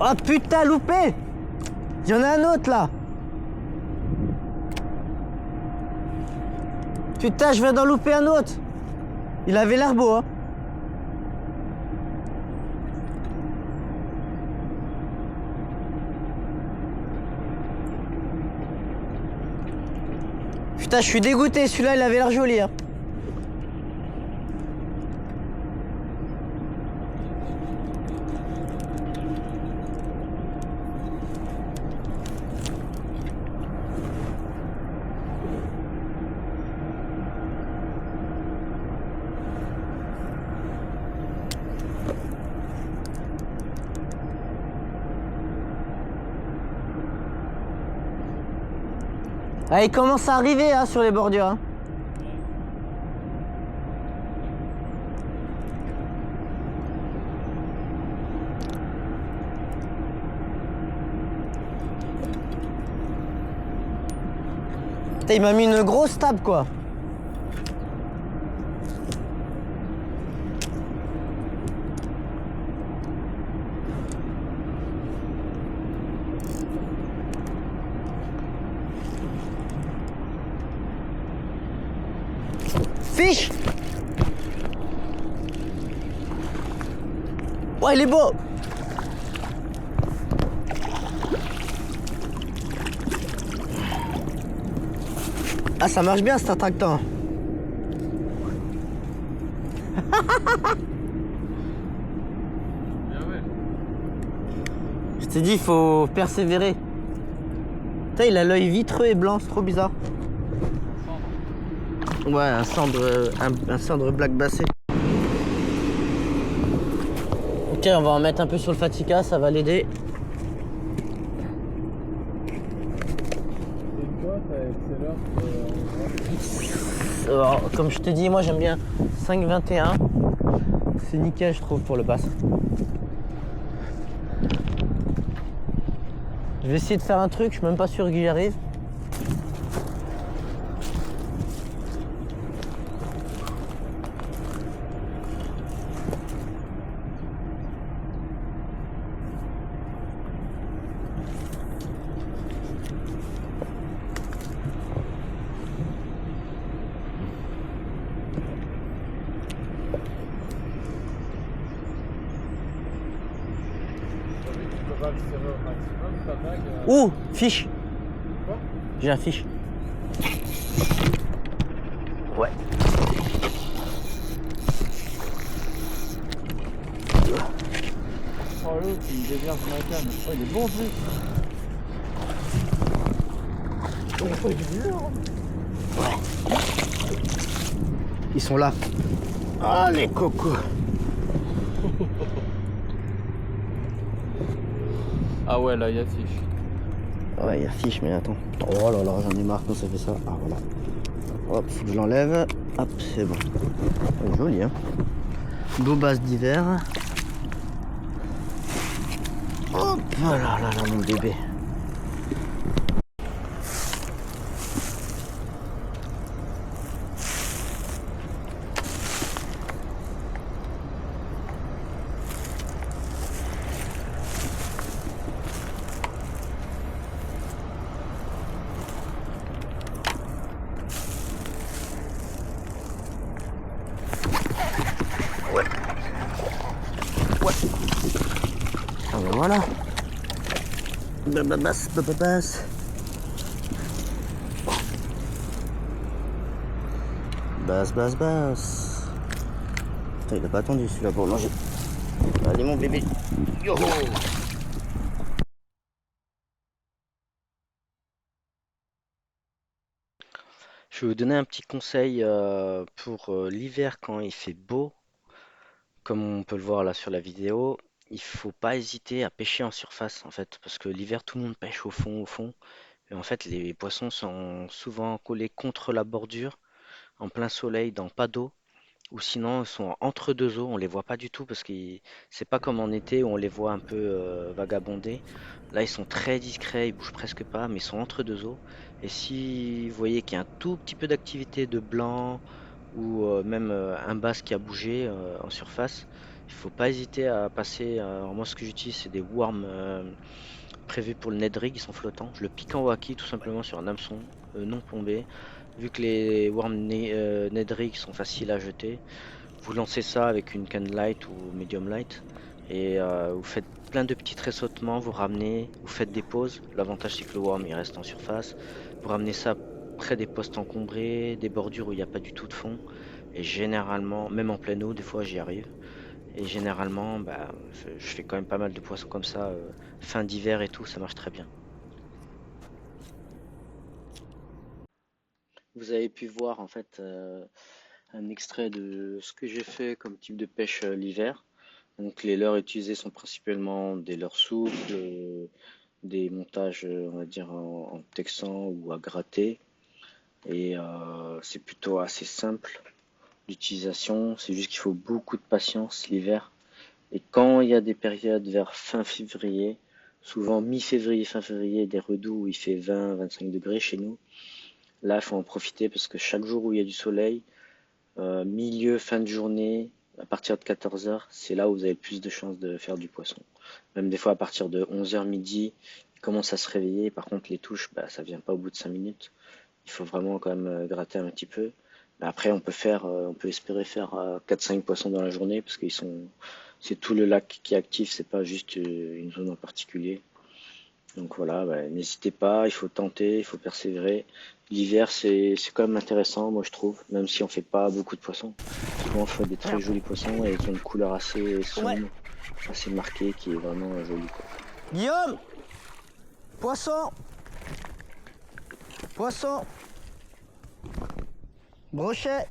Oh putain, loupé! Il y en a un autre là! Putain, je viens d'en louper un autre! Il avait l'air beau, hein? Putain, je suis dégoûté, celui-là il avait l'air joli, hein? Ah, il commence à arriver hein, sur les bordures. Hein. Putain, il m'a mis une grosse table quoi. Fiche. Ouais, il est beau. Ah, ça marche bien cet attractant. Je t'ai dit, il faut persévérer. Putain, il a l'œil vitreux et blanc, c'est trop bizarre. Ouais, un cendre black bassé. Ok, on va en mettre un peu sur le Fatica, ça va l'aider. Comme je te dis, moi j'aime bien 5,21. C'est nickel, je trouve, pour le bass. Je vais essayer de faire un truc, je suis même pas sûr que j'y arrive. Ouh, fiche. Quoi? J'ai un fiche. Ouais. Oh l'autre, il me déverse ma canne. Oh, il est bon plus. Oh, il est dur. Ouais. Ils sont là. Ah, les cocos. Ah ouais, là, il y a fiche. Ouais, il y a fiche, mais attends. Oh là là, j'en ai marre quand ça fait ça. Ah, voilà. Hop, faut que je l'enlève. Hop, c'est bon. Oh, joli, hein. Beau basse d'hiver. Hop, là là là, mon bébé. Ouais. Ouais. Ah ben voilà. Bababas, bababas. Basse, basse, basse. Putain, il a pas attendu celui-là pour manger. Allez mon bébé. Yo. Je vais vous donner un petit conseil pour l'hiver quand il fait beau. Comme on peut le voir là sur la vidéo, il faut pas hésiter à pêcher en surface en fait. Parce que l'hiver tout le monde pêche au fond, au fond. Et en fait les poissons sont souvent collés contre la bordure, en plein soleil, dans pas d'eau. Ou sinon, ils sont entre deux eaux, on les voit pas du tout parce que c'est pas comme en été où on les voit un peu vagabonder. Là, ils sont très discrets, ils bougent presque pas, mais ils sont entre deux eaux. Et si vous voyez qu'il y a un tout petit peu d'activité de blanc ou même un bass qui a bougé en surface, il faut pas hésiter à passer. Alors moi, ce que j'utilise, c'est des worms prévus pour le Ned Rig, ils sont flottants. Je le pique en waki tout simplement sur un hameçon non plombé. Vu que les worms Ned Rig sont faciles à jeter, vous lancez ça avec une canne light ou medium light et vous faites plein de petits tressautements, vous ramenez, vous faites des pauses. L'avantage c'est que le worm il reste en surface. Vous ramenez ça près des postes encombrés, des bordures où il n'y a pas du tout de fond. Et généralement, même en pleine eau, des fois j'y arrive. Et généralement, bah, je fais quand même pas mal de poissons comme ça, fin d'hiver et tout, ça marche très bien. Vous avez pu voir en fait un extrait de ce que j'ai fait comme type de pêche l'hiver. Donc les leurres utilisées sont principalement des leurres souples, des montages on va dire en texan ou à gratter. Et c'est plutôt assez simple d'utilisation. C'est juste qu'il faut beaucoup de patience l'hiver. Et quand il y a des périodes vers fin février, souvent mi-février, fin février, des redoux où il fait 20-25 degrés chez nous, là il faut en profiter parce que chaque jour où il y a du soleil, milieu, fin de journée, à partir de 14 heures, c'est là où vous avez le plus de chances de faire du poisson. Même des fois à partir de 11 heures midi, il commence à se réveiller. Par contre, les touches, bah, ça vient pas au bout de 5 minutes. Il faut vraiment quand même gratter un petit peu. Mais après, on peut espérer faire 4-5 poissons dans la journée parce c'est tout le lac qui est actif, c'est pas juste une zone en particulier. Donc voilà, bah, n'hésitez pas, il faut tenter, il faut persévérer. L'hiver, c'est quand même intéressant, moi je trouve, même si on fait pas beaucoup de poissons. Souvent, on fait des très jolis poissons et qui ont une couleur assez sombre, assez marquée, qui est vraiment jolie, quoi. Guillaume! Poisson! Poisson! Brochet!